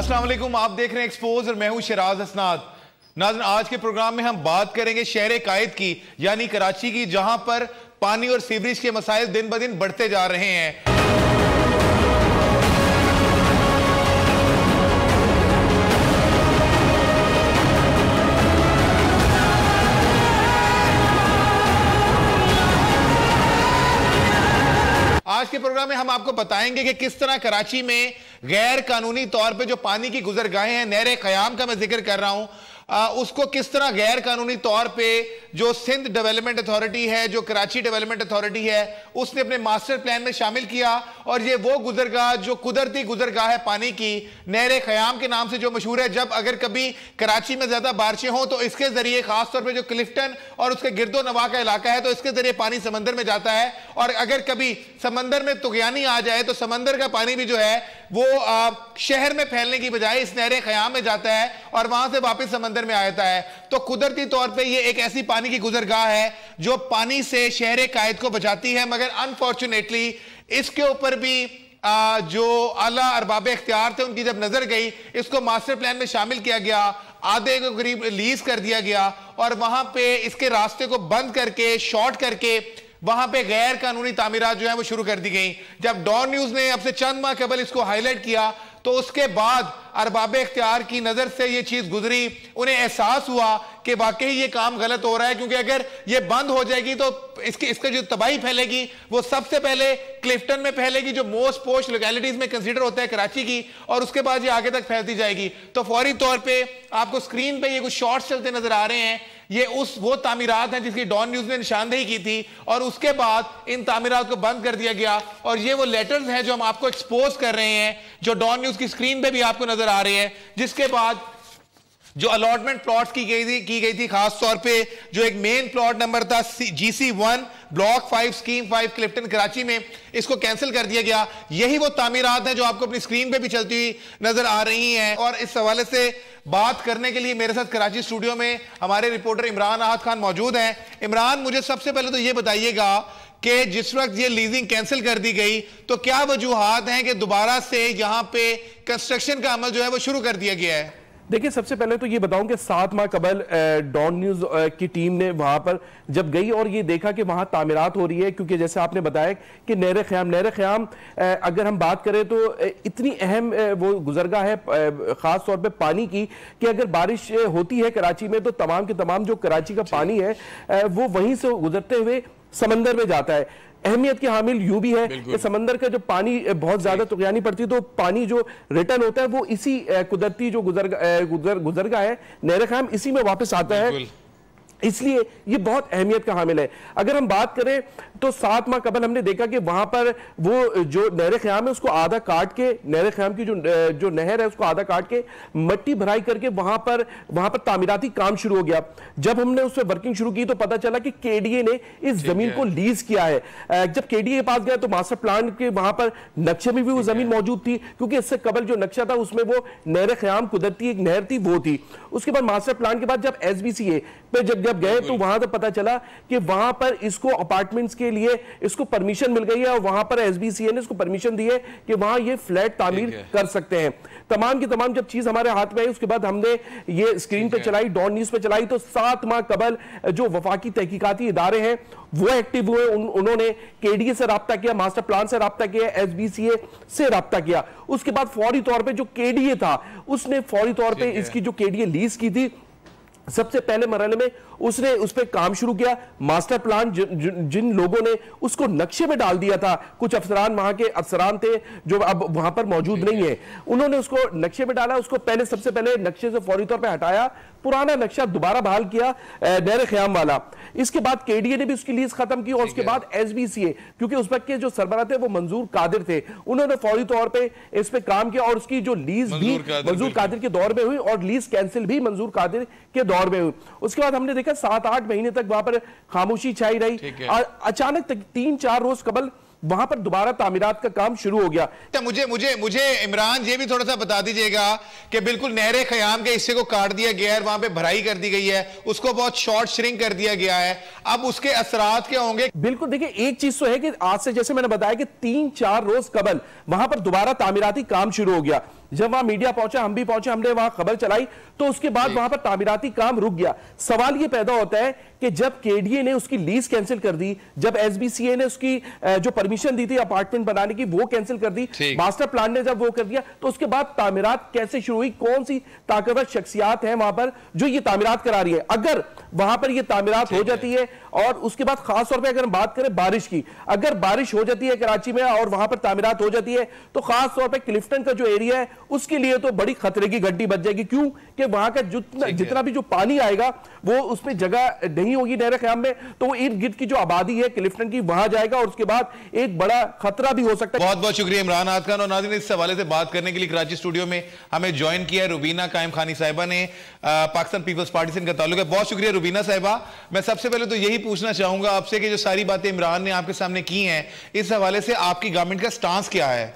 अस्सलाम वालेकुम, आप देख रहे हैं एक्सपोज और मैं हूं शिराज हसनाद। नाज़रीन, आज के प्रोग्राम में हम बात करेंगे शहर कायद की यानी कराची की, जहां पर पानी और सीवरेज के मसाइल दिन ब दिन बढ़ते जा रहे हैं। आज के प्रोग्राम में हम आपको बताएंगे कि किस तरह कराची में गैर कानूनी तौर पे जो पानी की गुजरगाहें हैं, नहर क़याम का मैं जिक्र कर रहा हूं, उसको किस तरह गैर कानूनी तौर पे जो सिंध डेवलपमेंट अथॉरिटी है, जो कराची डेवलपमेंट अथॉरिटी है, उसने अपने मास्टर प्लान में शामिल किया। और ये वो गुजरगाह जो कुदरती गुजरगाह है पानी की, नहर क़याम के नाम से जो मशहूर है। जब अगर कभी कराची में ज्यादा बारिशें हों तो इसके जरिए, खासतौर पर जो क्लिफ्टन और उसके गिरदो नवा का इलाका है, तो इसके जरिए पानी समंदर में जाता है। और अगर कभी समंदर में तुगयानी आ जाए तो समंदर का पानी भी जो है वो शहर में फैलने की बजाय इस नहर क़याम में जाता है और वहां से वापस समंदर में आता है। तो कुदरती तौर पे ये एक ऐसी पानी की गुजरगाह है जो पानी से शहर कायद को बचाती है। मगर अनफॉर्चुनेटली इसके ऊपर भी जो आला अरबाब इख्तियार थे उनकी जब नजर गई, इसको मास्टर प्लान में शामिल किया गया, आधे को करीब लीज कर दिया गया और वहां पे इसके रास्ते को बंद करके, शॉर्ट करके वहां पे गैर कानूनी तामीरात जो है वो शुरू कर दी गई। जब डॉन न्यूज ने अब से चंद माह कबल इसको हाईलाइट किया तो उसके बाद अरबाब इख्तियार की नजर से ये चीज गुजरी, उन्हें एहसास हुआ कि वाकई ये काम गलत हो रहा है, क्योंकि अगर ये बंद हो जाएगी तो इसका जो तबाही फैलेगी वो सबसे पहले क्लिफ्टन में फैलेगी, जो मोस्ट पोस्ट लोकेलिटीज में कंसीडर होता है कराची की, और उसके बाद ये आगे तक फैलती जाएगी। तो फौरी तौर पे आपको स्क्रीन पे ये कुछ शॉर्ट्स चलते नजर आ रहे हैं। ये वो तामीरात हैं जिसकी डॉन न्यूज ने निशानदेही की थी और उसके बाद इन तामीरात को बंद कर दिया गया। और ये वो लेटर्स हैं जो हम आपको एक्सपोज कर रहे हैं, जो डॉन न्यूज की स्क्रीन पे भी आपको नजर आ रहे हैं, जिसके बाद जो अलॉटमेंट प्लॉट्स की गई थी खास तौर पे जो एक मेन प्लॉट नंबर था GC1 block 5 scheme 5 Clifton Karachi में, इसको कैंसिल कर दिया गया। यही वो तामीरात हैं जो आपको अपनी स्क्रीन पे भी चलती हुई नजर आ रही हैं। और इस हवाले से बात करने के लिए मेरे साथ कराची स्टूडियो में हमारे रिपोर्टर इमरान अहद खान मौजूद हैं। इमरान, मुझे सबसे पहले तो ये बताइएगा कि जिस वक्त ये लीजिंग कैंसिल कर दी गई तो क्या वजूहात हैं कि दोबारा से यहां पे कंस्ट्रक्शन का अमल जो है वो शुरू कर दिया गया है? देखिए, सबसे पहले तो ये बताऊं कि 7 माह कबल डॉन न्यूज की टीम ने वहां पर जब गई और ये देखा कि वहां तामीरात हो रही है, क्योंकि जैसे आपने बताया कि नहर क़याम अगर हम बात करें तो इतनी अहम वो गुजरगाह है खास तौर पे पानी की, कि अगर बारिश होती है कराची में तो तमाम के तमाम जो कराची का पानी है वो वहीं से गुजरते हुए समंदर में जाता है। अहमियत की हामिल यूं भी है कि समंदर का जो पानी बहुत ज्यादा तुगयानी पड़ती है तो पानी जो रिटर्न होता है वो इसी कुदरती जो गुजरगा है नहर क़याम, इसी में वापस आता है, इसलिए ये बहुत अहमियत का हामिल है। अगर हम बात करें तो 7 माह कबल हमने देखा कि वहां पर वो जो नहर क़याम है उसको आधा काट के, नहर क़याम की जो नहर है उसको आधा काट के मट्टी भराई करके वहां पर तामीराती काम शुरू हो गया। जब हमने उस पर वर्किंग शुरू की तो पता चला कि KDA ने इस जमीन को लीज किया है। जब KDA के पास गया तो मास्टर प्लान के वहां पर नक्शे में भी वो जमीन मौजूद थी, क्योंकि इससे कबल जो नक्शा था उसमें वो नहर क़याम कुदरती एक नहर थी वो थी। उसके बाद मास्टर प्लान के बाद जब SBCA पे जब गए तो वहां तो पता चला कि वहां पर इसको अपार्टमेंट्स के लिए इसको परमिशन मिल गई है और वहां पर SBCA ने इसको परमिशन दी है कि वहां ये फ्लैट तामीर कर सकते हैं। तमाम की तमाम जब चीज हमारे हाथ में आई उसके बाद हमने ये स्क्रीन पे चलाई, डॉन न्यूज पे चलाई, तो 7 माह कबल जो वफाकी तहकीकाती इदारे हैं वो एक्टिव हुए। उन्होंने KDA से राब्ता किया, मास्टर प्लान से राब्ता किया, SBCA से राब्ता किया। उसके बाद फौरी तौर पे जो KDA था उसने फौरी तौर पे इसकी जो KDA लीज की थी, सबसे पहले मरहले में उसने उस पर काम शुरू किया। मास्टर प्लान जिन लोगों ने उसको नक्शे में डाल दिया था, कुछ अफसरान वहां के अफसरान थे जो अब वहां पर मौजूद नहीं है, उन्होंने उसको नक्शे में डाला। उसको सबसे पहले नक्शे से फौरी तौर पे हटाया, पुराना नक्शा दोबारा बहाल किया नहर क़याम वाला। इसके बाद KDA ने भी उसकी लीज खत्म की और उसके बाद SBCA, क्योंकि उस वक्त के जो सरबराह थे वो मंजूर कादिर थे, उन्होंने फौरी तौर पे इस पे काम किया और उसकी जो लीज भी मंजूर कादिर के दौर में हुई और लीज कैंसिल भी मंजूर कादिर के दौर में हुई। उसके बाद हमने देखा 7-8 महीने तक वहां पर खामोशी छाई रही। अचानक 3-4 रोज कबल वहां पर दोबारा तामीरात का काम शुरू हो गया। मुझे इमरान ये भी थोड़ा सा बता दीजिएगा कि बिल्कुल नहर क़याम के हिस्से को काट दिया गया है, वहां पे भराई कर दी गई है, उसको बहुत शॉर्ट श्रिंक कर दिया गया है, अब उसके असरात क्या होंगे? बिल्कुल, देखिए एक चीज तो है कि आज से जैसे मैंने बताया कि 3-4 रोज कबल वहां पर दोबारा तामीराती काम शुरू हो गया। जब वहां मीडिया पहुंचा, हम भी पहुंचे, हमने वहां खबर चलाई, तो उसके बाद वहां पर तामीराती काम रुक गया। सवाल यह पैदा होता है कि जब केडीए ने उसकी लीज कैंसिल कर दी, जब एसबीसीए ने उसकी जो परमिशन दी थी अपार्टमेंट बनाने की वो कैंसिल कर दी, मास्टर प्लान ने जब वो कर दिया, तो उसके बाद तामीरात कैसे शुरू हुई? कौन सी ताकतवर शख्सियात है वहां पर जो ये तामीरात करा रही है? अगर वहां पर ये तामीरात हो जाती है, और उसके बाद खास तौर पे अगर हम बात करें बारिश की, अगर बारिश हो जाती है कराची में और वहां पर तामीरात हो जाती है, तो खास तौर पे क्लिफ्टन का जो एरिया है उसके लिए तो बड़ी खतरे की घंटी बज जाएगी। क्यों? कि वहां का जितना भी जो पानी आएगा वो उसमें जगह नहीं होगी नहर ख्याम में, तो वो इर्द गिर्द की जो आबादी है क्लिफ्टन की वहां जाएगा, और उसके बाद एक बड़ा खतरा भी हो सकता है। बहुत बहुत शुक्रिया इमरान आद खान। और नाज़रीन, इस हवाले से बात करने के लिए कराची स्टूडियो में हमें ज्वाइन किया है रुबीना कायम खानी साहिबा ने, पाकिस्तान पीपल्स पार्टी से इनका ताल्लुक है। बहुत शुक्रिया रुबीना साहिबा। मैं सबसे पहले तो यही पूछना चाहूंगा आपसे कि जो सारी बातें इमरान ने आपके सामने की हैं, इस हवाले से आपकी गवर्नमेंट का स्टांस क्या है?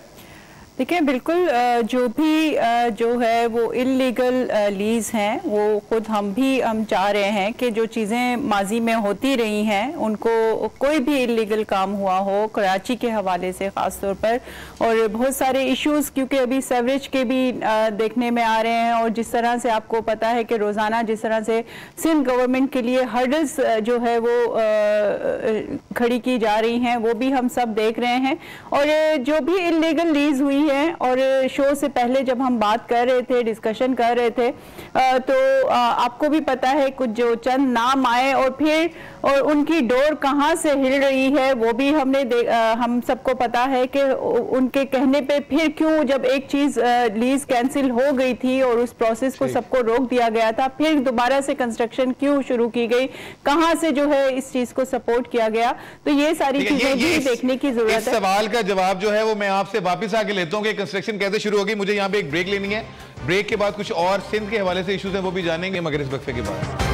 देखिए, बिल्कुल जो भी जो है वो इल्लीगल लीज हैं, वो खुद हम चाह रहे हैं कि जो चीज़ें माजी में होती रही हैं उनको, कोई भी इल्लीगल काम हुआ हो कराची के हवाले से ख़ास तौर पर, और बहुत सारे इश्यूज़ क्योंकि अभी सेवरेज के भी देखने में आ रहे हैं, और जिस तरह से आपको पता है कि रोज़ाना जिस तरह से सिंध गवर्नमेंट के लिए हर्डल्स जो है वो खड़ी की जा रही हैं, वो भी हम सब देख रहे हैं। और जो भी इल्लीगल लीज हुई है, और शो से पहले जब हम बात कर रहे थे, डिस्कशन कर रहे थे, तो आपको भी पता है कुछ जो चंद नाम आए, और फिर और उनकी डोर कहां से हिल रही है वो भी हम सबको पता है कि उनके कहने पे फिर क्यों, जब एक चीज लीज कैंसिल हो गई थी और उस प्रोसेस को सबको रोक दिया गया था, फिर दोबारा से कंस्ट्रक्शन क्यों शुरू की गई, कहां से जो है इस चीज को सपोर्ट किया गया, तो ये सारी चीजें भी देखने की जरूरत है। इस सवाल का जवाब जो है वो मैं आपसे वापस आके लेता हूं कि कंस्ट्रक्शन कैसे शुरू होगी। मुझे यहाँ पे एक ब्रेक लेनी है, ब्रेक के बाद कुछ और सिंध के हवाले से इश्यूज हैं वो भी जानेंगे, मगर इस वक्फे के बाद।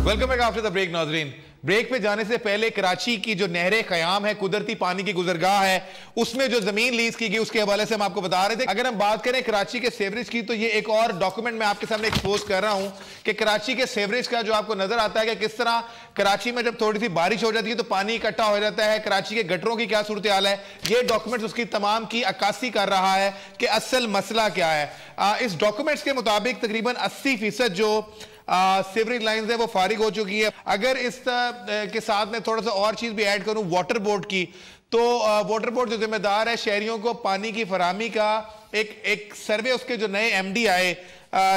Welcome back after the break. नाजरीन, ब्रेक पे जाने से पहले कराची की जो नहर क़याम है, कुदरती पानी की गुजरगाह है, उसमें जो जमीन लीज की गई उसके हवाले से हम आपको बता रहे थे। अगर हम बात करें कराची के सेवरेज की, तो ये एक और डॉक्यूमेंट मैं आपके सामने एक्सपोज कर रहा हूं कि कराची के सेवरेज का जो आपको नजर आता है कि किस तरह कराची में जब थोड़ी सी बारिश हो जाती है तो पानी इकट्ठा हो जाता है, कराची के गटरों की क्या सूरत हाल है, ये डॉक्यूमेंट्स उसकी तमाम की अक्कासी कर रहा है कि असल मसला क्या है। इस डॉक्यूमेंट्स के मुताबिक तकरीबन 80% जो सीवरेज लाइंस है वो फारिग हो चुकी है। अगर इस के साथ में थोड़ा सा और चीज भी ऐड करूं वाटर बोर्ड की, तो वाटर बोर्ड जो जिम्मेदार है शहरियों को पानी की फराहमी का, एक सर्वे उसके जो नए एमडी आए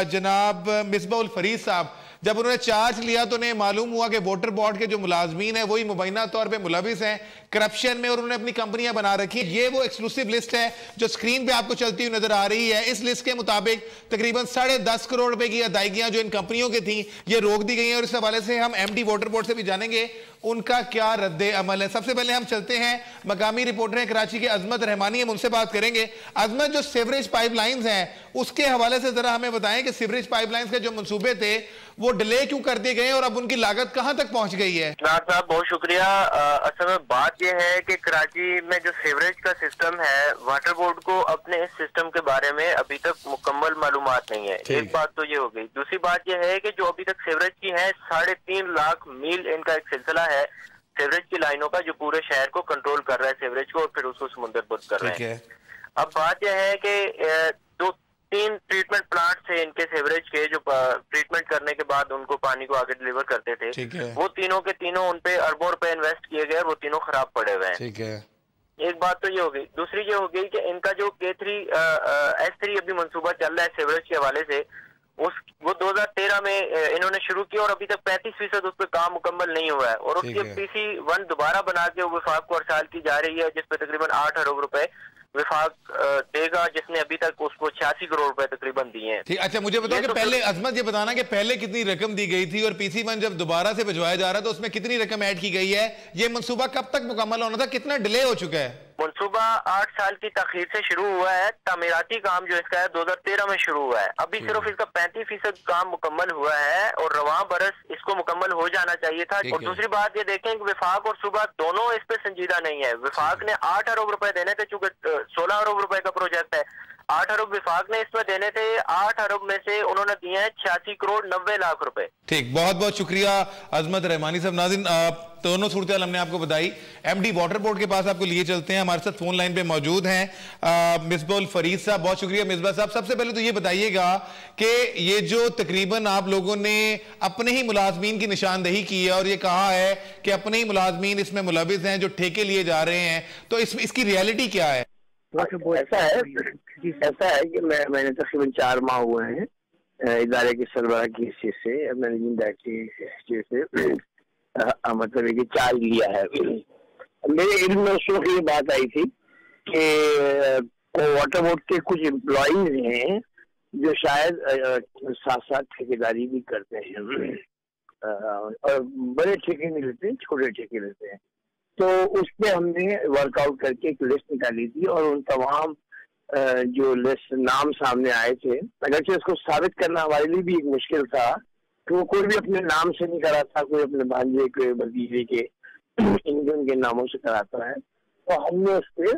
जनाब मिसबाउल फरीद साहब, जब उन्होंने चार्ज लिया तो उन्हें मालूम हुआ कि वाटर बोर्ड के जो मुलाजमीन है वही मुबैना तौर पे मुलविस हैं करप्शन में, और उन्होंने अपनी कंपनियां बना रखी है। ये वो एक्सक्लूसिव लिस्ट है जो स्क्रीन पे आपको चलती हुई नजर आ रही है। इस लिस्ट के मुताबिक तकरीबन 10.5 करोड़ रुपए की अदायगियां जो इन कंपनियों की थी ये रोक दी गई हैं, और इस हवाले से हम एमडी वाटर बोर्ड से भी जानेंगे उनका क्या रद्दे अमल है। सबसे पहले हम चलते हैं, मकामी रिपोर्टर हैं कराची के अजमत रहमानी, हम उनसे बात करेंगे। अजमत, जो सीवरेज पाइपलाइंस हैं उसके हवाले से जरा हमें बताएं कि सीवरेज पाइपलाइंस के जो मंसूबे थे वो डिले क्यों कर दिए गए और अब उनकी लागत कहां तक पहुंच गई है? साहब बहुत शुक्रिया। असल में बात यह है कि कराची में जो सीवरेज का सिस्टम है, वाटर बोर्ड को अपने इस सिस्टम के बारे में अभी तक मुकम्मल मालूमात नहीं है। एक बात तो ये हो गई। दूसरी बात यह है कि जो अभी तक सीवरेज की है 3.5 लाख मील इनका एक सिलसिला है सीवरेज की लाइनों का, जो पूरे शहर को कंट्रोल कर रहा है सीवरेज को, और फिर उसको समुद्रबुद्ध कर रहे हैं। अब बात यह है कि 2-3 ट्रीटमेंट प्लांट थे इनके सीवरेज के, जो ट्रीटमेंट करने के बाद उनको पानी को आगे डिलीवर करते थे। वो तीनों के तीनों उन पे अरबों रुपए इन्वेस्ट किए गए, वो तीनों खराब पड़े हुए हैं। ठीक है, एक बात तो ये हो गई। दूसरी ये हो गई कि इनका जो K3 S3 अभी मंसूबा चल रहा है सीवरेज के हवाले से, वो 2013 में इन्होंने शुरू किया और अभी तक 35% उस पर काम मुकम्मल नहीं हुआ है, और उसके PC1 दोबारा बना के विफाक को अरसाल की जा रही है, जिसपे तकरीबन 8 अरब रुपए विफाक देगा, जिसने अभी तक उसको 86 करोड़ रुपए तकरीबन दिए हैं। ठीक, अच्छा मुझे बताओ कि पहले अजमत ये बताना कि पहले कितनी रकम दी गई थी और PC1 जब दोबारा से भिजवाया जा रहा है तो उसमें कितनी रकम ऐड की गई है? ये मंसूबा कब तक मुकम्मल होना था, कितना डिले हो चुका है? मंसूबा 8 साल की तखीर से शुरू हुआ है। तामीराती काम जो इसका है 2013 में शुरू हुआ है। अभी सिर्फ इसका 35% काम मुकम्मल हुआ है और रवां बरस इसको मुकम्मल हो जाना चाहिए था। और दूसरी बात ये देखें कि विफाक और सूबा दोनों इस पे संजीदा नहीं है। विफाक ने 8 अरब रुपए देने थे, चूंकि 16 अरब रुपए का प्रोजेक्ट है। 8 अरब विफाक ने इसमें देने थे, 8 अरब में से उन्होंने दिए हैं 86 करोड़ 90 लाख रुपए। ठीक, बहुत बहुत शुक्रिया अजमत रहमानी साहब। नाज़रीन, दोनों सूरत हमने आपको बताई। एमडी वाटर बोर्ड के पास आपको लिए चलते हैं, हमारे साथ फोन लाइन पे मौजूद हैं मिसबा उल फरीद साहब। बहुत शुक्रिया मिसबा साहब। सबसे पहले तो ये बताइएगा कि ये जो तकरीबन आप लोगों ने अपने ही मुलाजमीन की निशानदेही की है और ये कहा है कि अपने ही मुलाजमीन इसमें मुलविस हैं जो ठेके लिए जा रहे हैं, तो इसकी रियलिटी क्या है? ऐसा है कि मैंने तकरीबन 4 माह हुए हैं इदारे के सरबराह की हैसियत से, मैनेजिंग डायरेक्टर की हैसियत से, मतलब कि चार्ज लिया है। मेरे इल्म में उस वक्त ये बात आई थी कि वाटर बोर्ड के कुछ एम्प्लॉइज हैं जो शायद साथ साथ ठेकेदारी भी करते हैं और बड़े ठेके नहीं लेते, छोटे ठेके लेते हैं। तो उस पर हमने वर्कआउट करके एक लिस्ट निकाली थी और उन तमाम जो लिस्ट नाम सामने आए थे, अगरचे इसको साबित करना हमारे लिए भी एक मुश्किल था कि वो कोई भी अपने नाम से नहीं कराता, कोई अपने भांजे के भतीजे के इंजन के नामों से कराता है। तो हमने उस पर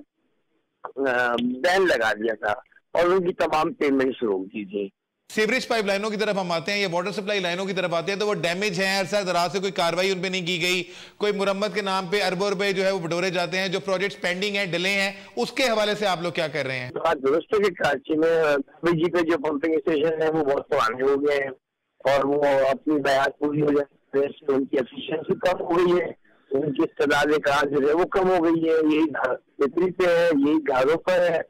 बैन लगा दिया था और उनकी तमाम पेमेंट्स रोक दी थी। सीवरेज पाइपलाइनों की तरफ हम आते हैं, ये वाटर सप्लाई लाइनों की तरफ आते हैं, तो वो डैमेज है, अरसा दराज से कोई कार्रवाई उन पे नहीं की गई, कोई मुरम्मत के नाम पे अरबों रुपए जो है वो बटोरे जाते हैं, जो प्रोजेक्ट्स पेंडिंग है, डिले हैं, उसके हवाले से आप लोग क्या कर रहे हैं? बात दुरुस्त है कि कराची में बीजी पे जो पंपिंग स्टेशन है वो बहुत पुराने हो गए हैं और वो अपनी बयात पूरी हो जाती है, उनकी एफिशिएंसी कम हो गई है, उनकी इस्तेदाद कार जो है वो कम हो गई है। यही बिक्री पे है, यही घरों पर है।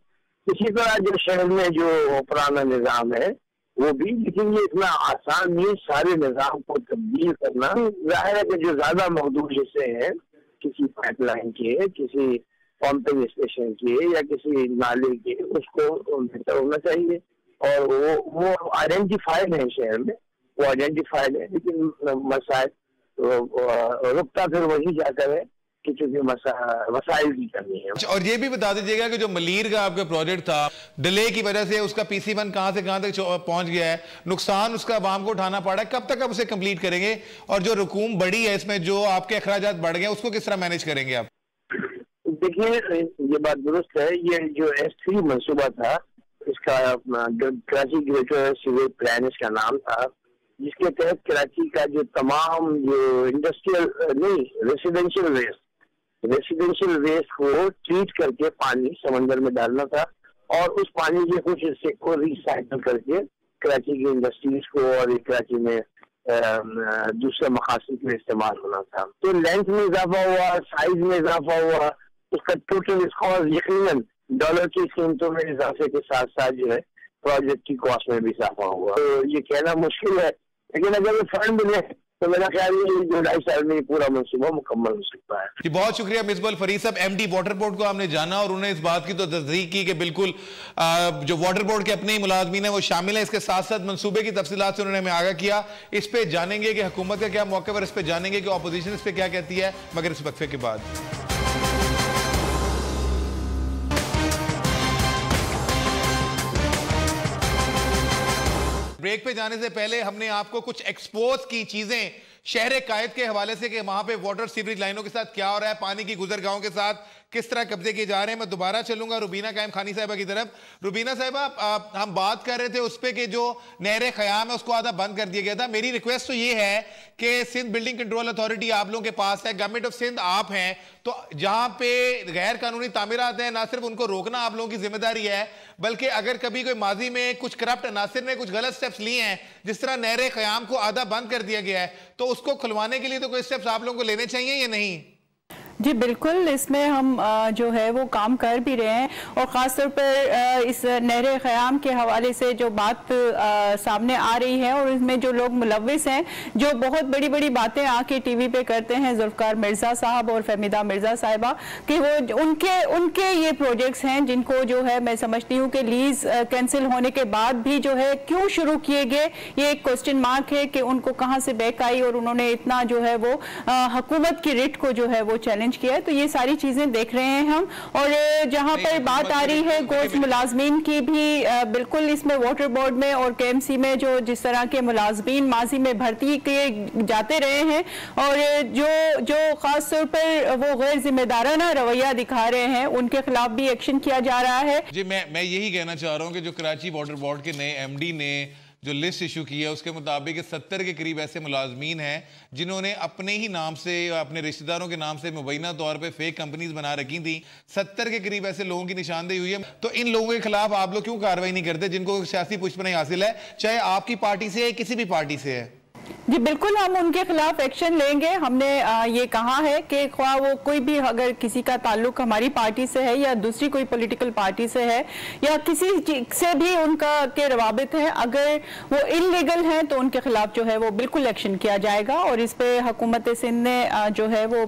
इसी तरह जो शहर में जो पुराना निज़ाम है वो भी, लेकिन ये इतना आसान नहीं सारे निज़ाम को तब्दील करना। जाहिर है कि जो ज्यादा महदूद हिस्से हैं किसी पाइपलाइन के, किसी पंपिंग स्टेशन के या किसी नाले के, उसको बेहतर होना चाहिए और वो आइडेंटिफाइड है शहर में, वो आइडेंटिफाइड है, लेकिन मसाइल रुकता फिर वही जाकर है कि चूंकि वसाइल की कमी है। और ये भी बता दीजिएगा कि जो मलीर का आपका प्रोजेक्ट था, डिले की वजह से उसका PC1 कहां से कहां तक पहुंच गया है, नुकसान उसका आवाम को उठाना पड़ा है, कब तक आप उसे कंप्लीट करेंगे? और जो रकूम बढ़ी है इसमें, जो आपके अखराजात बढ़ गए, उसको किस तरह मैनेज करेंगे आप? देखिए, ये बात दुरुस्त है, ये जो S3 मंसूबा था, इसका कराची ग्रेटर सिविल प्लान इसका नाम था, जिसके तहत कराची का जो तमाम जो इंडस्ट्रियल नहीं रेसिडेंशियल वेस्ट को ट्रीट करके पानी समंदर में डालना था और उस पानी के कुछ हिस्से को रिसाइकल करके कराची की इंडस्ट्रीज को और कराची में दूसरे मकासद में इस्तेमाल होना था। तो लेंथ में इजाफा हुआ, साइज में इजाफा हुआ, उसका टोटल यकीनन डॉलर की कीमतों में इजाफे के साथ साथ जो है प्रोजेक्ट की कॉस्ट में भी इजाफा हुआ। तो ये कहना मुश्किल है, लेकिन अगर वो फंड मिले तो मेरा ख्याल है 2-2.5 साल में पूरा मंसूबा मुकम्मल हो सकता है। जी, बहुत शुक्रिया मिसबा उल फरीद साहब। MD वाटर बोर्ड को हमने जाना और उन्होंने इस बात की तो तस्दीक की कि बिल्कुल जो वाटर बोर्ड के अपने ही मुलाजमीन है वो शामिल है। इसके साथ साथ मंसूबे की तफसीलात से उन्होंने हमें आगाह किया। इस पे जानेंगे कि हुकूमत का क्या मौक़िफ़ है, इस पे जानेंगे कि अपोजिशन इस पे क्या कहती है, मगर इस वक्फे के बाद। ब्रेक पे जाने से पहले हमने आपको कुछ एक्सपोज की चीजें शहर कायद के हवाले से कि वहां पे वाटर सीवरेज लाइनों के साथ क्या हो रहा है, पानी की गुजरगाहों के साथ किस तरह कब्जे किए जा रहे हैं। मैं दोबारा चलूंगा रुबीना कायम खानी साहिबा की तरफ। रुबीना साहिबा, हम बात कर रहे थे उस पे कि जो नहर ख़याम है उसको आधा बंद कर दिया गया था। मेरी रिक्वेस्ट तो ये है कि सिंध बिल्डिंग कंट्रोल अथॉरिटी आप लोगों के पास है, गवर्नमेंट ऑफ सिंध आप हैं, तो जहां पे गैर कानूनी तामीरात हैं ना सिर्फ उनको रोकना आप लोगों की जिम्मेदारी है, बल्कि अगर कभी कोई माजी में कुछ करप्ट अनासिर ने कुछ गलत स्टेप्स लिए हैं, जिस तरह नहर ख़याम को आधा बंद कर दिया गया है, तो उसको खुलवाने के लिए तो कोई स्टेप्स आप लोगों को लेने चाहिए या नहीं? जी बिल्कुल, इसमें हम जो है वो काम कर भी रहे हैं और ख़ासतौर पर इस नहर ख़याम के हवाले से जो बात सामने आ रही है और इसमें जो लोग मुलव्विस हैं, जो बहुत बड़ी बड़ी बातें आके टीवी पे करते हैं, जुल्फ़िकार मिर्ज़ा साहब और फहमीदा मिर्ज़ा साहिबा, कि वो उनके ये प्रोजेक्ट्स हैं जिनको जो है मैं समझती हूँ कि लीज कैंसिल होने के बाद भी जो है क्यों शुरू किए गए, ये एक क्वेश्चन मार्क है कि उनको कहाँ से बैक आई और उन्होंने इतना जो है वो हुकूमत की रिट को जो है वो चैलेंज चैलेंज किया है। तो ये सारी चीजें देख रहे हैं हम। और जहां पर बात आ रही है गोश्त मुलाजमीन की भी, बिल्कुल इसमें वाटर बोर्ड में और KMC में जो जिस तरह के मुलाजमीन माजी में भर्ती किए जाते रहे हैं और जो खास तौर पर वो गैर जिम्मेदाराना रवैया दिखा रहे हैं, उनके खिलाफ भी एक्शन किया जा रहा है। जी मैं यही कहना चाह रहा हूं कि जो कराची वाटर बोर्ड के नए MD ने जो लिस्ट इशू की है उसके मुताबिक 70 के करीब ऐसे मुलाजमीन हैं जिन्होंने अपने ही नाम से या अपने रिश्तेदारों के नाम से मुबैना तौर पे फेक कंपनीज बना रखी थी। 70 के करीब ऐसे लोगों की निशानदेही हुई है। तो इन लोगों के खिलाफ आप लोग क्यों कार्रवाई नहीं करते जिनको सियासी पुष्पनाई हासिल है, चाहे आपकी पार्टी से है किसी भी पार्टी से है? जी बिल्कुल, हम उनके खिलाफ एक्शन लेंगे। हमने ये कहा है कि ख्वाह वो कोई भी, अगर किसी का ताल्लुक हमारी पार्टी से है या दूसरी कोई पॉलिटिकल पार्टी से है या किसी से भी उनका के रवाबित है, अगर वो इलीगल है तो उनके खिलाफ जो है वो बिल्कुल एक्शन किया जाएगा। और इस पे हुकूमत सिंध ने जो है वो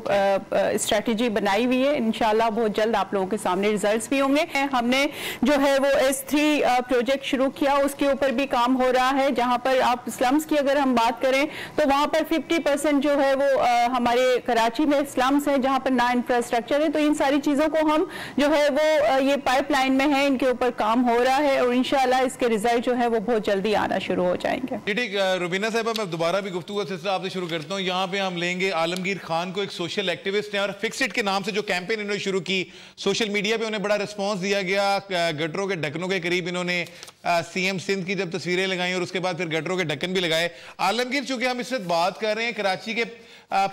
स्ट्रेटजी बनाई हुई है। इंशाल्लाह बहुत जल्द आप लोगों के सामने रिजल्ट्स भी होंगे। हमने जो है वो S3 प्रोजेक्ट शुरू किया, उसके ऊपर भी काम हो रहा है। जहां पर आप स्लम्स की अगर हम बात करें तो वहां पर 50% जो है वो हमारे कराची में स्लम्स हैं जहां पर ना इंफ्रास्ट्रक्चर है। तो इन सारी चीजों को हम जो है वो ये पाइपलाइन में है, इनके ऊपर काम हो रहा है और इंशाल्लाह इसके रिजल्ट जो है वो बहुत जल्दी आना शुरू हो जाएंगे। ठीक, रुबीना साहब मैं दोबारा भी गुफ्तगू का सिलसिला आपसे शुरू करता हूँ। यहाँ पे हम लेंगे आलमगीर खान को, एक सोशल एक्टिविस्ट हैं और फिक्सिट के नाम से जो कैंपेन इन्होंने शुरू की, सोशल मीडिया पे उन्हें बड़ा रिस्पॉन्स दिया गया। गटरों के ढक्कनों के करीब इन्होंने CM सिंध की जब तस्वीरें लगाई और उसके बाद फिर गटरों के ढक्कन भी लगाए। आलमगीर, चूंकि हम इस वक्त बात कर रहे हैं कराची के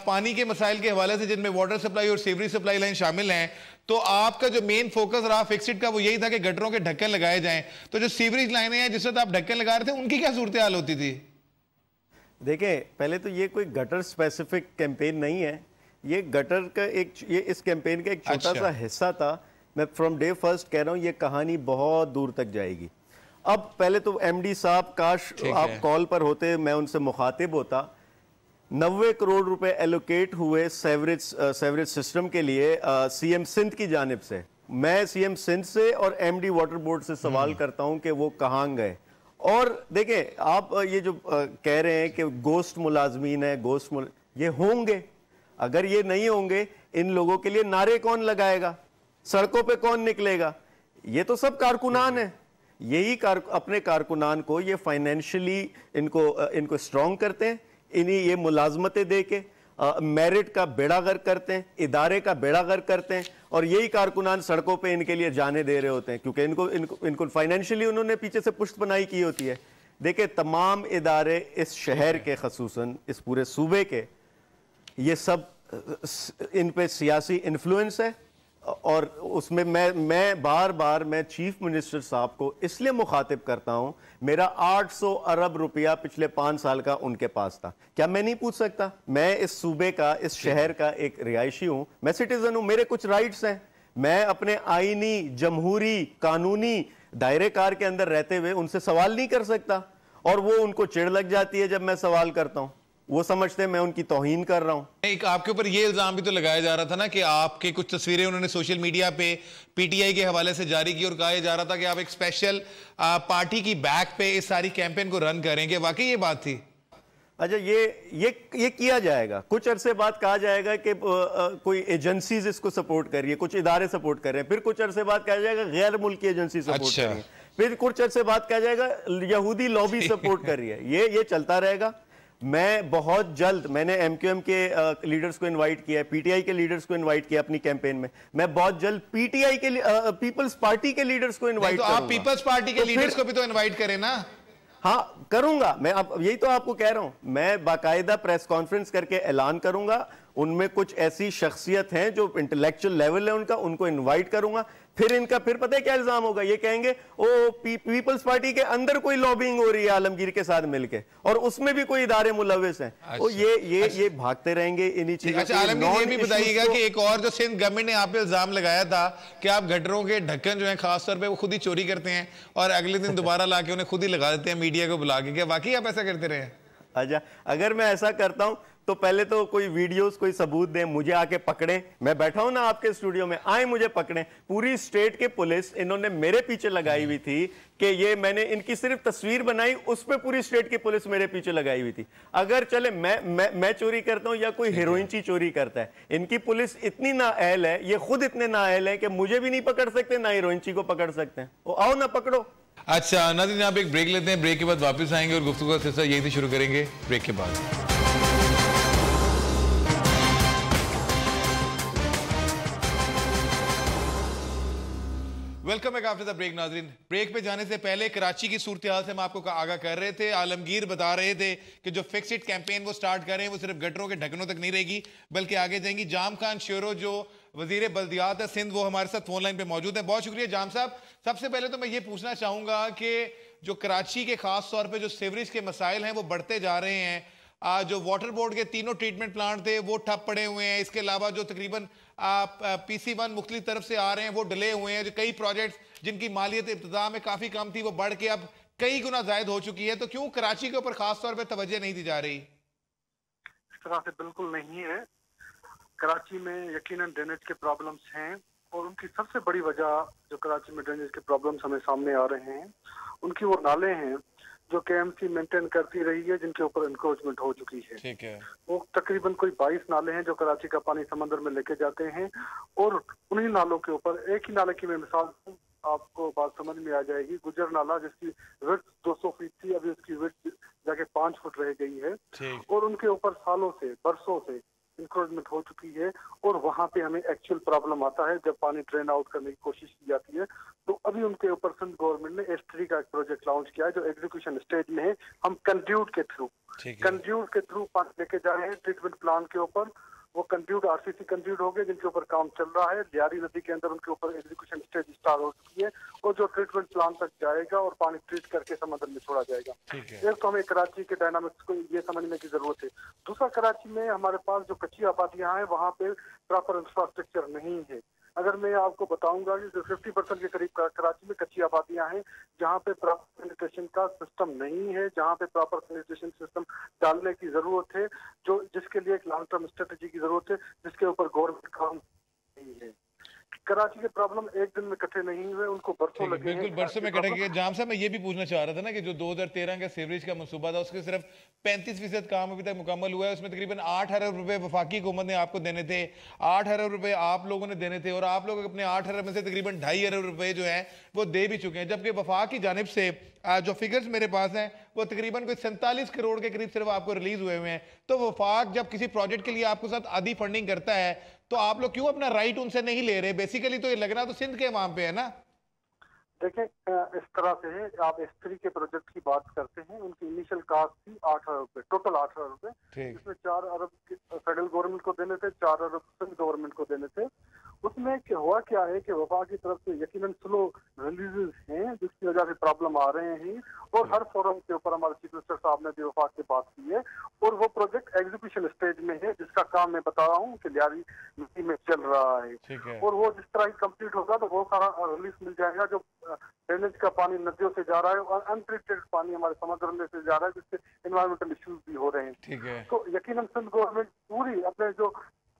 पानी के मसाइल के हवाले से जिनमें वाटर सप्लाई और सीवरेज सप्लाई लाइन शामिल हैं, तो आपका जो मेन फोकस रहा फिक्सिट का वो यही था कि गटरों के ढक्कन लगाए जाएं। तो जो सीवरेज लाइनें हैं जिस वक्त आप ढक्कन लगा रहे थे, उनकी क्या सूरत हाल होती थी? देखें, पहले तो ये कोई गटर स्पेसिफिक कैंपेन नहीं है, ये गटर का ये इस कैंपेन का एक छोटा सा हिस्सा था। मैं फ्रॉम डे फर्स्ट कह रहा हूँ ये कहानी बहुत दूर तक जाएगी। अब पहले तो MD साहब, काश आप कॉल पर होते, मैं उनसे मुखातिब होता। 90 करोड़ रुपए एलोकेट हुए सेवरेज सिस्टम के लिए CM सिंध की जानिब से। मैं CM सिंध से और MD वाटर बोर्ड से सवाल करता हूं कि वो कहां गए। और देखें, आप ये जो कह रहे हैं कि गोश्त मुलाजमीन है, ये होंगे। अगर ये नहीं होंगे, इन लोगों के लिए नारे कौन लगाएगा, सड़कों पे कौन निकलेगा? ये तो सब कारकुनान है। यही अपने कारकुनान को ये फाइनेंशियली इनको स्ट्रॉन्ग करते हैं, इन्हीं ये मुलाजमतें दे के मेरिट का बेड़ा गर्क करते हैं, इदारे का बेड़ा गर्क करते हैं, और यही कारकुनान सड़कों पे इनके लिए जाने दे रहे होते हैं क्योंकि इनको फाइनेंशियली उन्होंने पीछे से पुष्ट बनाई की होती है। देखिए, तमाम इदारे इस शहर के, खसूसन इस पूरे सूबे के, ये सब इन पे सियासी इन्फ्लुएंस है। और उसमें मैं बार बार मैं चीफ मिनिस्टर साहब को इसलिए मुखातिब करता हूं, मेरा 800 अरब रुपया पिछले 5 साल का उनके पास था। क्या मैं नहीं पूछ सकता? मैं इस सूबे का, इस शहर का एक रिहायशी हूं, मैं सिटीजन हूं, मेरे कुछ राइट्स हैं। मैं अपने आईनी, जमहूरी, कानूनी दायरे कार के अंदर रहते हुए उनसे सवाल नहीं कर सकता, और वो उनको चिढ़ लग जाती है जब मैं सवाल करता हूं। वो समझते हैं मैं उनकी तौहीन कर रहा हूं। एक आपके ऊपर ये इल्जाम भी तो लगाया जा रहा था ना कि आपके कुछ तस्वीरें उन्होंने सोशल मीडिया पे PTI के हवाले से जारी की और कहा जा रहा था कि आप एक स्पेशल पार्टी की बैक पे इस सारी कैंपेन को रन करेंगे। वाकई ये बात थी? अच्छा, ये किया जाएगा। कुछ अरसे बाद कहा जाएगा कि कोई एजेंसीज इसको सपोर्ट कर रही है, कुछ इदारे सपोर्ट कर रहे हैं, फिर कुछ अरसे बाद कहा जाएगा गैर मुल्की एजेंसी सपोर्ट कर रही है, फिर कुछ अरसे बाद कहा जाएगा यहूदी लॉबी सपोर्ट कर रही है। ये चलता रहेगा। मैं बहुत जल्द, मैंने MQM के लीडर्स को इनवाइट किया है, PTI के लीडर्स को इनवाइट किया अपनी कैंपेन में। मैं बहुत जल्द PTI के पीपल्स पार्टी के लीडर्स को इनवाइट करूंगा। आप पीपल्स पार्टी के लीडर्स को भी तो इनवाइट करें ना। हाँ, करूंगा मैं। अब यही तो आपको कह रहा हूं, मैं बाकायदा प्रेस कॉन्फ्रेंस करके ऐलान करूंगा। उनमें कुछ ऐसी शख्सियत हैं जो इंटेलेक्चुअल लेवल है उनका, उनको इनवाइट करूंगा। फिर पता है क्या इल्जाम होगा? ये कहेंगे ओ पीपल्स पार्टी के अंदर कोई लॉबिंग हो रही है आलमगीर के साथ मिलके, और उसमें भी कोई इदारे मुलविस हैं। ये भागते रहेंगे इन्हीं चीजों। अच्छा, आलमगीर ये भी बताइएगा कि एक और जो सिंध गवर्नमेंट ने आप पे इल्जाम लगाया था कि आप गटरों के ढक्कन जो है खासतौर पे वो खुद ही चोरी करते हैं और अगले दिन दोबारा लाके उन्हें खुद ही लगा देते हैं मीडिया को बुला के, क्या वाकई आप ऐसा करते रहे? अच्छा, अगर मैं ऐसा करता हूं तो पहले तो कोई वीडियोस, कोई सबूत दें, मुझे आके पकड़ें। मैं बैठा हूं ना आपके स्टूडियो में, आए मुझे पकड़ें। पूरी स्टेट के पुलिस इन्होंने मेरे पीछे लगाई हुई थी कि ये मैंने इनकी सिर्फ तस्वीर बनाई, उस पे पूरी स्टेट की पुलिस मेरे पीछे लगाई हुई थी। अगर चले मैं चोरी करता हूं या कोई हीरोइनची चोरी करता है, इनकी पुलिस इतनी नाअहल है, ये खुद इतने नाअहल है कि मुझे भी नहीं पकड़ सकते, ना हीरोइनची को पकड़ सकते हैं। वो आओ ना पकड़ो। अच्छा नाज़रीन, आप एक ब्रेक लेते हैं, ब्रेक के बाद वापस आएंगे और गुफ्तगू का सिलसिला यही से शुरू करेंगे ब्रेक के बाद। Welcome back after the break. नाज़रीन, ब्रेक पे जाने से पहले कराची की सूरत हाल से हम आपको आगाह कर रहे थे। आलमगीर बता रहे थे कि जो फिक्स इट कैंपेन वो स्टार्ट कर रहे हैं वो सिर्फ गटरों के ढक्कनों तक नहीं रहेगी, बल्कि आगे जाएंगी। जाम खान शेरो जो वजीर बल्दियात है सिंध, वो हमारे साथ फोन लाइन पे मौजूद है। बहुत शुक्रिया जाम साहब। सबसे पहले तो मैं ये पूछना चाहूंगा कि जो कराची के खास तौर पर जो सीवरेज के मसाइल हैं वो बढ़ते जा रहे हैं। जो वाटर बोर्ड के तीनों ट्रीटमेंट प्लांट थे वो ठप पड़े हुए हैं। इसके अलावा जो तकरीबन PC1 मुख्तलिफ तरफ से आ रहे हैं वो डिले हुए हैं। जो कई प्रोजेक्ट्स जिनकी मालियत इब्तिदा में काफ़ी कम थी वो बढ़ के अब कई गुना ज़ायद हो चुकी है। तो क्यों कराची के ऊपर खास तौर पर तवज्जो नहीं दी जा रही? इस तरह से बिल्कुल नहीं है। कराची में यकीनन ड्रेनेज के प्रॉब्लम्स हैं और उनकी सबसे बड़ी वजह जो कराची में ड्रेनेज के प्रॉब्लम्स हमें सामने आ रहे हैं उनकी वो नाले हैं जो KMC मेंटेन करती रही है, जिनके ऊपर इंक्रोचमेंट हो चुकी है। ठीक है। वो तकरीबन कोई 22 नाले हैं जो कराची का पानी समंदर में लेके जाते हैं और उन्हीं नालों के ऊपर एक ही नाले की मैं मिसाल आपको बात समझ में आ जाएगी। गुजर नाला जिसकी विड्थ 200 फीट थी, अभी उसकी विड्थ जाके 5 फुट रह गई है और उनके ऊपर सालों से, बरसों से इंक्रोचमेंट हो चुकी है और वहां पे हमें एक्चुअल प्रॉब्लम आता है जब पानी ड्रेन आउट करने की कोशिश की जाती है। तो अभी उनके ऊपर सिंध गवर्नमेंट ने S3 का एक प्रोजेक्ट लॉन्च किया है जो एग्जीक्यूशन स्टेज में है। हम कंड्यूट के थ्रू पानी लेके जा रहे हैं ट्रीटमेंट प्लांट के ऊपर। वो कंड्यूट RCC कंड्यूट हो गए जिनके ऊपर काम चल रहा है। लियारी नदी के अंदर उनके ऊपर एग्जीक्यूशन स्टेज स्टार्ट हो चुकी है और जो ट्रीटमेंट प्लांट तक जाएगा और पानी ट्रीट करके समुद्र में छोड़ा जाएगा। एक तो हमें कराची के डायनामिक्स को ये समझने की जरूरत है। दूसरा, कराची में हमारे पास जो कच्ची आबादियां हैं वहाँ पे प्रॉपर इंफ्रास्ट्रक्चर नहीं है। अगर मैं आपको बताऊंगा कि जो 50% के करीब कराची में कच्ची आबादियां हैं जहाँ पे प्रॉपर सैनिटेशन का सिस्टम नहीं है, जहाँ पे प्रॉपर सैनिटेशन सिस्टम डालने की जरूरत है, जो जिसके लिए एक लॉन्ग टर्म स्ट्रेटेजी की जरूरत है, जिसके ऊपर गवर्नमेंट काम नहीं है। कराची के प्रॉब्लम एक दिन में इकट्ठे नहीं हुए, उनको बरसों लगे। बिल्कुल बरसों में इकट्ठे किए। जाम साहब, मैं ये भी पूछना चाह रहा था ना कि जो 2013 का सीवरेज का मनसूबा था उसके सिर्फ 35% काम अभी तक मुकम्मल हुआ है। उसमें तकरीबन 8 अरब रुपए वफाकी हुकूमत ने आपको देने थे, 8 अरब रुपए आप लोगों ने देने थे और आप लोग अपने 8 अरब में से तकरीबन 2.5 अरब रुपए जो है वो दे भी चुके हैं। जबकि वफाक की जानिब से जो फिगर्स मेरे पास हैं वो तकरीबन कोई 47 करोड़ के करीब सिर्फ आपको रिलीज हुए हुए हैं। तो वफाक जब किसी प्रोजेक्ट के लिए आपको साथ आधी फंडिंग करता है तो आप लोग क्यों अपना राइट उनसे नहीं ले रहे? बेसिकली तो ये लगना तो सिंध के वहां पे है ना। देखें, इस तरह से है, आप S3 के प्रोजेक्ट की बात करते हैं, उनकी इनिशियल कास्ट थी 8 अरब रुपए, टोटल 8 अरब रुपए। इसमें 4 अरब फेडरल गवर्नमेंट को देने थे, 4 अरब सिंध गवर्नमेंट को देने थे। उसमें हुआ क्या है कि वफा की तरफ से यकीनन स्लो रिलीजेस हैं जिसकी वजह से प्रॉब्लम आ रहे हैं और हर फोरम के ऊपर हमारे चीफ मिनिस्टर साहब ने भी वफा की बात की है और वो प्रोजेक्ट एग्जीक्यूशन स्टेज में है जिसका काम मैं बता रहा हूँ कि लियारी नदी में चल रहा है और वो जिस तरह ही कंप्लीट होगा तो वो सारा रिलीफ मिल जाएगा। जो ड्रेनेज का पानी नदियों से जा रहा है और अनट्रीटेड पानी हमारे समुद्र में से जा रहा है जिससे एनवायरमेंटल इश्यूज भी हो रहे हैं। तो यकीनन सिंध गवर्नमेंट पूरी अपने जो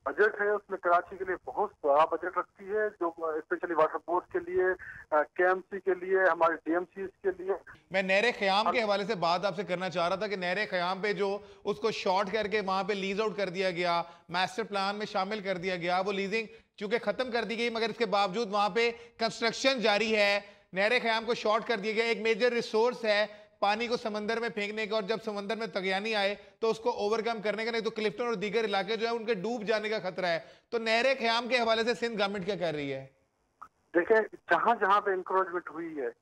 बजट है उसमें कराची के लिए बहुत बड़ा बजट रखती है, जो स्पेशली वाटर बोर्ड के लिए, KMC के लिए, हमारे DMCs के लिए। मैं नहरे ख़याम के हवाले से बात आपसे करना चाह रहा था कि नहरे ख़याम पे जो उसको शॉर्ट करके वहां पे लीज आउट कर दिया गया, मास्टर प्लान में शामिल कर दिया गया, वो लीजिंग चूंकि खत्म कर दी गई मगर इसके बावजूद वहां पे कंस्ट्रक्शन जारी है। नहरे ख़याम को शॉर्ट कर दिया गया, एक मेजर रिसोर्स है पानी को समंदर में फेंकने का और जब समंदर में तगयानी आए तो उसको ओवरकम करने का, नहीं तो क्लिफ्टन और दीगर इलाके जो है उनके डूब जाने का खतरा है। तो नहरे ख़याम के हवाले से सिंध गवर्नमेंट क्या कर रही है? देखिए, जहां जहां पे इंक्रोचमेंट हुई है,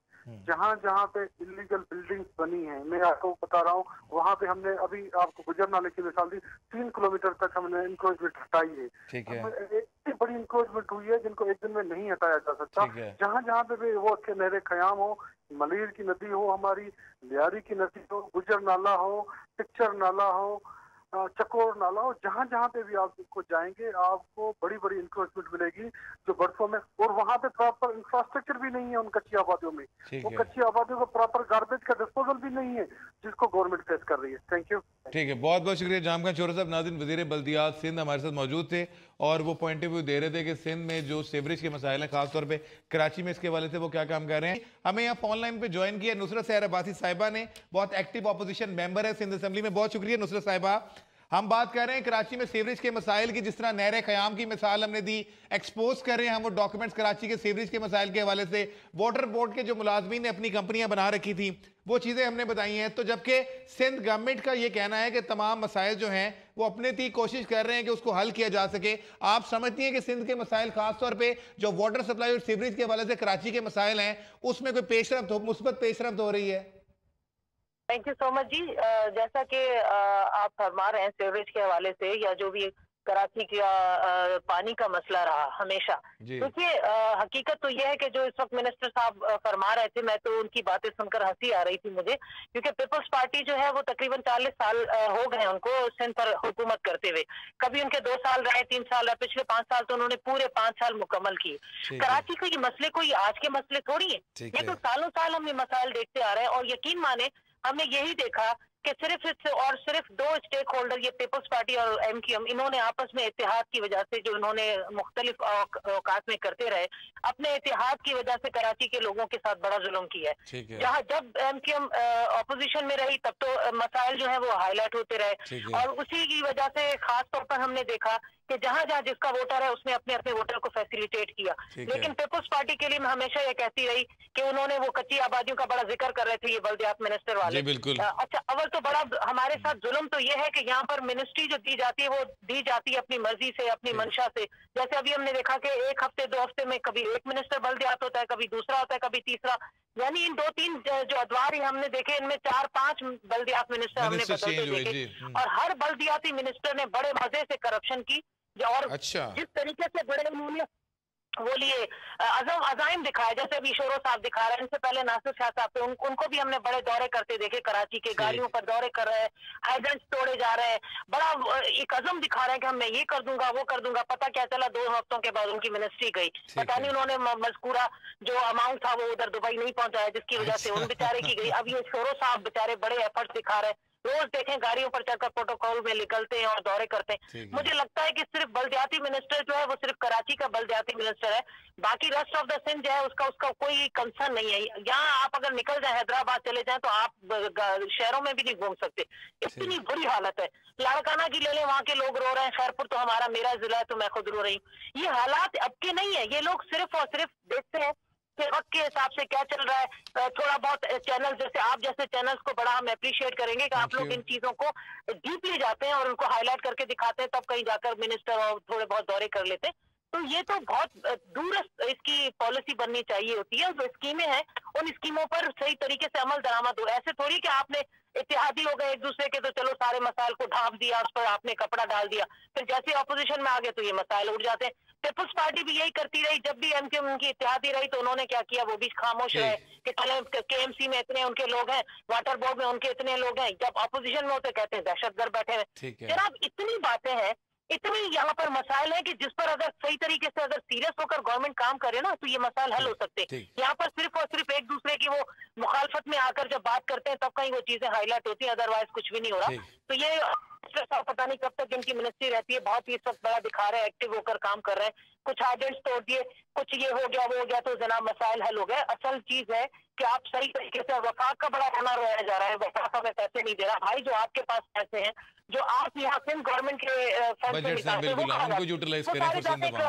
जहां जहां पे इलीगल बिल्डिंग्स बनी है, मैं आपको बता रहा हूँ वहां पे हमने अभी आपको गुजर नाले की मिसाल दी, 3 किलोमीटर तक हमने इंक्रोचमेंट हटाई है। ठीक है। इतनी बड़ी इंक्रोचमेंट हुई है जिनको एक दिन में नहीं हटाया जा सकता। जहां जहां पे भी वो नहरे ख़याम हो, मलीर की नदी हो, हमारी लियारी की नदी हो, गुजर नाला हो, पिक्चर नाला हो, चकोर नाला, और जहाँ जहाँ पे भी आप इसको जाएंगे आपको बड़ी बड़ी इंक्रोचमेंट मिलेगी जो बरसों में, और वहाँ पे प्रॉपर इंफ्रास्ट्रक्चर भी नहीं है उन कच्ची आबादियों में, वो कच्ची आबादियों को प्रॉपर गार्बेज का डिस्पोजल भी नहीं है जिसको गवर्नमेंट फेस कर रही है। Thank you. ठीक है, बहुत बहुत शुक्रिया जाम खान चोरा साहब। नाज़रीन, वज़ीर बल्दियात सिंध हमारे साथ मौजूद थे और वो पॉइंट ऑफ व्यू दे रहे थे कि सिंध में जो सीवरेज के मसाइल हैं, खासतौर पे कराची में इसके वाले से वो क्या काम कर रहे हैं। हमें यहाँ फोन लाइन पे ज्वाइन किया नुसरत सहर अब्बासी साहिबा ने, बहुत एक्टिव ऑपोजिशन मेंबर है सिंध असेंबली में। बहुत शुक्रिया नुसरत साहिबा। हम बात कर रहे हैं कराची में सीवरेज के मसाइल की, जिस तरह नहर क़याम की मिसाल हमने दी, एक्सपोज कर रहे हैं हम वो डॉक्यूमेंट्स कराची के सीवरेज के मसाइल के हवाले से। वाटर बोर्ड के जो मुलाजमीन ने अपनी कंपनियां बना रखी थी वो चीज़ें हमने बताई हैं। तो जबकि सिंध गवर्नमेंट का ये कहना है कि तमाम मसाइल जो हैं वो अपने थी कोशिश कर रहे हैं कि उसको हल किया जा सके। आप समझती हैं कि सिंध के मसाइल खासतौर पर जो वाटर सप्लाई और सीवरेज के हवाले से कराची के मसाइल हैं उसमें कोई पेशरफ्त हो, मुस्बत पेशरफ्त हो रही है? थैंक यू सो मच जी। जैसा कि आप फरमा रहे हैं सीवरेज के हवाले से या जो भी कराची का पानी का मसला रहा हमेशा, देखिए हकीकत तो यह है कि जो इस वक्त मिनिस्टर साहब फरमा रहे थे, मैं तो उनकी बातें सुनकर हंसी आ रही थी मुझे, क्योंकि पीपल्स पार्टी जो है वो तकरीबन 40 साल हो गए उनको सिंध पर हुकूमत करते हुए। कभी उनके 2 साल रहे, 3 साल रहे, पिछले 5 साल तो उन्होंने पूरे 5 साल मुकम्मल किए। कराची के ये मसले कोई आज के मसले थोड़ी है, ये तो सालों साल हम ये मसाइल देखते आ रहे हैं। और यकीन माने हमने यही देखा कि सिर्फ 2 स्टेक होल्डर, ये पीपल्स पार्टी और एमक्यूएम, इन्होंने आपस में इत्तेहाद की वजह से, जो इन्होंने मुख्तलिफ औकात में करते रहे, अपने इत्तेहाद की वजह से कराची के लोगों के साथ बड़ा जुल्म किया है। जहाँ जब एमक्यूएम ऑपोजिशन में रही तब तो मसाइल जो है वो हाईलाइट होते रहे, और उसी की वजह से खास तौर पर हमने देखा कि जहाँ जहाँ जिसका वोटर है उसने अपने अपने वोटर को फैसिलिटेट किया। लेकिन पीपल्स पार्टी के लिए मैं हमेशा ये कहती रही कि उन्होंने वो कच्ची आबादियों का बड़ा जिक्र कर रहे थे ये बल्दियात मिनिस्टर वाले। अच्छा, अव्वल तो बड़ा हमारे साथ जुल्म तो ये है कि यहाँ पर मिनिस्ट्री जो दी जाती है वो दी जाती है अपनी मर्जी से, अपनी मंशा से। जैसे अभी हमने देखा कि 1 हफ्ते 2 हफ्ते में कभी एक मिनिस्टर बल्दियात होता है, कभी दूसरा होता है, कभी तीसरा, यानी इन 2-3 जो अदवार ही हमने देखे, इनमें 4-5 बल्दियात मिनिस्टर हमने बदलते देखे, और हर बल्दियाती मिनिस्टर ने बड़े मजे से करप्शन की। और जिस तरीके से बड़े उन्होंने वो लिए अजाइम दिखाया, जैसे अभी शोरो साहब दिखा रहे हैं, इनसे पहले नासिर शाह साहब थे, उनको भी हमने बड़े दौरे करते देखे, कराची के गाड़ियों पर दौरे कर रहे हैं, हाइड्रेंट्स तोड़े जा रहे हैं, बड़ा एक अज़म दिखा रहे हैं कि मैं ये कर दूंगा वो कर दूंगा। पता क्या चला, 2 हफ्तों के बाद उनकी मिनिस्ट्री गई, पता नहीं उन्होंने मज़कूरा जो अमाउंट था वो उधर दुबई नहीं पहुंचाया, जिसकी वजह से उन बेचारे की गई। अब ये शोरो साहब बेचारे बड़े एफर्ट दिखा रहे हैं, रोज देखें गाड़ियों पर चढ़कर प्रोटोकॉल में निकलते हैं और दौरे करते हैं। मुझे लगता है कि सिर्फ बल्दियाती मिनिस्टर जो है वो सिर्फ कराची का बल्दियाती मिनिस्टर है, बाकी रेस्ट ऑफ द सिंध जो है उसका कोई कंसर्न नहीं है। यहाँ आप अगर निकल जाए, हैदराबाद चले जाएं, तो आप शहरों में भी नहीं घूम सकते, इतनी बुरी हालत है। लाड़काना की ले लें, वहाँ के लोग रो रहे हैं, खैरपुर तो हमारा मेरा जिला है तो मैं खुद रो रही हूँ। ये हालात अब के नहीं है, ये लोग सिर्फ और सिर्फ देखते हैं कि वक्त के हिसाब से क्या चल रहा है। थोड़ा बहुत चैनल, जैसे आप जैसे चैनल्स को बड़ा हम अप्रिशिएट करेंगे कि आप लोग इन चीजों को डीपली जाते हैं और उनको हाईलाइट करके दिखाते हैं, तब कहीं जाकर मिनिस्टर और थोड़े बहुत दौरे कर लेते हैं। तो ये तो बहुत दूरस्थ इसकी पॉलिसी बननी चाहिए होती है। जो स्कीमें हैं उन स्कीमों पर सही तरीके से अमल दरामद हो। ऐसे थोड़ी कि आपने इत्तेहादी हो गए एक दूसरे के तो चलो सारे मसाइल को ढांप दिया, उस पर आपने कपड़ा डाल दिया, फिर जैसे ऑपोजिशन में आ गए तो ये मसाइल उठ जाते हैं। पीपल्स पार्टी भी यही करती रही, जब भी एमक्यूएम उनकी इत्तेहादी रही तो उन्होंने क्या किया, वो भी खामोश रहे कि चले केएमसी में इतने उनके लोग हैं, वाटर बोर्ड में उनके इतने लोग हैं। जब ऑपोजिशन में होते कहते हैं दहशतगर्द बैठे हैं। जनाब इतनी बातें हैं, इतनी यहाँ पर मसाइल है कि जिस पर अगर सही तरीके से अगर सीरियस होकर गवर्नमेंट काम करे ना तो ये मसाइल हल हो सकते हैं। यहाँ पर सिर्फ और सिर्फ एक दूसरे की वो मुखालफत में आकर जब बात करते हैं तब कहीं वो चीजें हाईलाइट होती हैं, अदरवाइज कुछ भी नहीं हो रहा। तो ये पता नहीं कब तक इनकी मिनिस्ट्री रहती है, बहुत ही इस वक्त बड़ा दिखा रहे हैं, एक्टिव होकर काम कर रहे हैं। कुछ हाइड्रेंट्स तोड़ दिए, कुछ ये हो गया वो हो गया तो जनाब मसाइल हल हो गए। असल चीज है कि आप सही तरीके से, वफाक का बड़ा खाना रोया जा रहा है, वफाक हमें पैसे नहीं दे रहा। भाई जो आपके पास पैसे हैं, जो आप यहाँ सिंध गवर्नमेंट के फंड से निकालते हैं, वो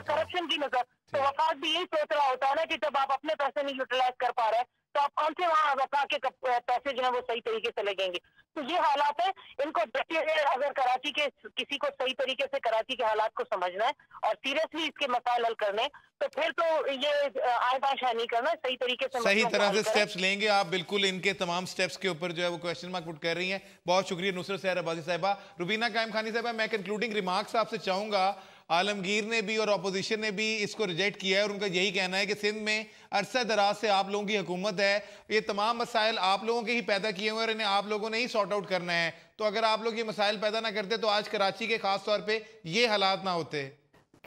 करप्शन की नजर, तो वफाक भी यही सोच रहा होता है ना कि जब आप अपने पैसे नहीं यूटिलाइज कर पा रहे हैं तो आप कौन से वहाँ वफाक के पैसे जो है वो सही तरीके से लगेंगे। तो ये हालात है, इनको अगर कराची के किसी को सही तरीके से कराची के हालात को समझना है और सीरियसली इसके मसाइल हल करने, तो फिर तो ये आय बाशा नहीं करना, सही तरीके से सही तरह से स्टेप्स लेंगे। आप बिल्कुल इनके तमाम स्टेप्स के ऊपर जो है वो क्वेश्चन मार्क पुट कर रही हैं। बहुत शुक्रिया नुसरत सहर अब्बासी साहिबा। रुबीना कायम खानी साहिबा, मैं कंक्लूडिंग रिमार्क्स आपसे चाहूंगा, आलमगीर ने भी और अपोजिशन ने भी इसको रिजेक्ट किया है और उनका यही कहना है कि सिंध में अरसा दराज से आप लोगों की हुकूमत है, ये तमाम मसाइल आप लोगों के ही पैदा किए हुए और इन्हें आप लोगों ने ही सॉर्ट आउट करना है। तो अगर आप लोग ये मसाइल पैदा ना करते तो आज कराची के खास तौर पर ये हालात ना होते।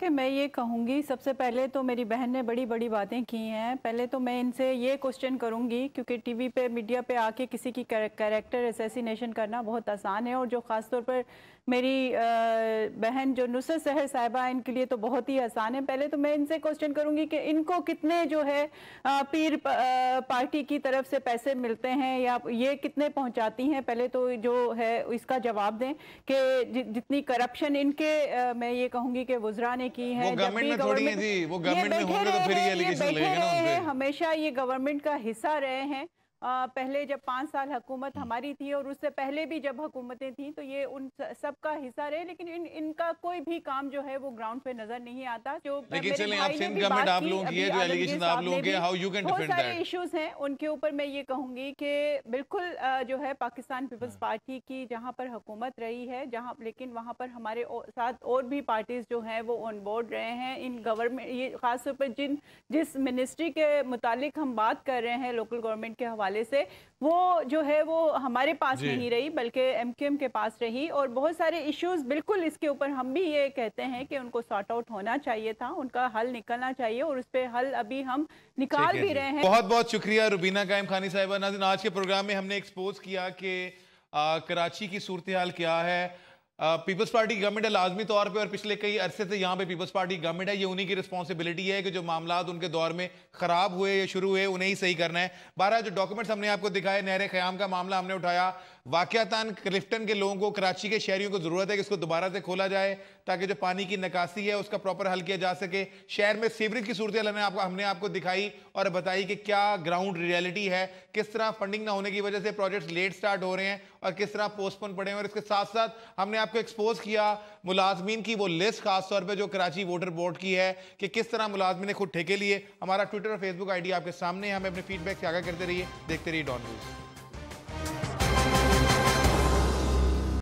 मैं ये कहूँगी, सबसे पहले तो मेरी बहन ने बड़ी बड़ी बातें की हैं। पहले तो मैं इनसे ये क्वेश्चन करूँगी, क्योंकि टीवी पे मीडिया पे आके किसी की कैरेक्टर असैसिनेशन करना बहुत आसान है, और जो ख़ास तौर पर मेरी बहन जो नुसरत सहर साहिबा, इनके लिए तो बहुत ही आसान है। पहले तो मैं इनसे क्वेश्चन करूँगी कि इनको कितने जो है पीर पार्टी की तरफ से पैसे मिलते हैं या ये कितने पहुँचाती हैं। पहले तो जो है इसका जवाब दें कि जितनी करप्शन इनके मैं ये कहूँगी कि वुज़रा ने की है, वो गवर्नमेंट में थोड़ी है जी, वो गवर्नमेंट में होंगे तो फिर ये एलिगेशन लगेगा ना उन पे। हमेशा ये गवर्नमेंट का हिस्सा रहे हैं। पहले जब 5 साल हुकूमत हमारी थी और उससे पहले भी जब हुकूमतें थी तो ये उन सब का हिस्सा रहे, लेकिन इनका कोई भी काम जो है वो ग्राउंड पे नजर नहीं आता। जो लेकिन चलें, आप सिंध गवर्नमेंट आप लोगों की है, जो एलिगेशन आप लोगों के, how you can defend that? बहुत सारे इश्यूज हैं उनके ऊपर। मैं ये कहूंगी कि बिल्कुल जो है पाकिस्तान पीपल्स पार्टी की जहां पर हुकूमत रही है, जहां लेकिन वहां पर हमारे साथ और भी पार्टीज जो हैं वो ऑन बोर्ड रहे हैं इन गवर्नमेंट। ये खासतौर पर जिस मिनिस्ट्री के मुतालिक हम बात कर रहे हैं लोकल गवर्नमेंट के हवाले से, वो जो है वो हमारे पास नहीं रही बल्कि एमक्यूएम के पास रही। और बहुत सारे इश्यूज बिल्कुल इसके ऊपर हम भी ये कहते हैं कि उनको सॉर्ट आउट होना चाहिए था, उनका हल निकलना चाहिए, और उस पर हल अभी हम निकाल भी रहे हैं। बहुत बहुत शुक्रिया रुबीना कायम खानी साहिबा। नाज़रीन, आज के प्रोग्राम में हमने एक्सपोज किया कि कराची की सूरत हाल क्या है। पीपल्स पार्टी की गवर्नमेंट है लाजमी तौर पे, और पिछले कई अरसे से यहाँ पे पीपल्स पार्टी की गवर्नमेंट है। ये उन्हीं की रिस्पॉन्सिबिलिटी है कि जो मामला उनके दौर में ख़राब हुए या शुरू हुए उन्हें ही सही करना है। 12 जो डॉक्यूमेंट्स हमने आपको दिखाए, नहर क़याम का मामला हमने उठाया। वाक़यातन क्लिफ्टन के लोगों को, कराची के शहरियों को ज़रूरत है कि इसको दोबारा से खोला जाए ताकि जो पानी की निकासी है उसका प्रॉपर हल किया जा सके। शहर में सीवरेज की सूरत हमने आपको दिखाई और बताई कि क्या ग्राउंड रियलिटी है, किस तरह फंडिंग ना होने की वजह से प्रोजेक्ट्स लेट स्टार्ट हो रहे हैं और किस तरह पोस्टपोन पड़े हैं। और इसके साथ साथ हमने आपको एक्सपोज किया मुलाजमीन की वो लिस्ट, खास तौर पे जो कराची वोटर बोर्ड की है, कि किस तरह मुलाजमीन ने खुद ठेके लिए। हमारा ट्विटर और फेसबुक आईडी आपके सामने, हमें अपने फीडबैक से आगाह करते रहिए। देखते रहिए डॉन न्यूज़।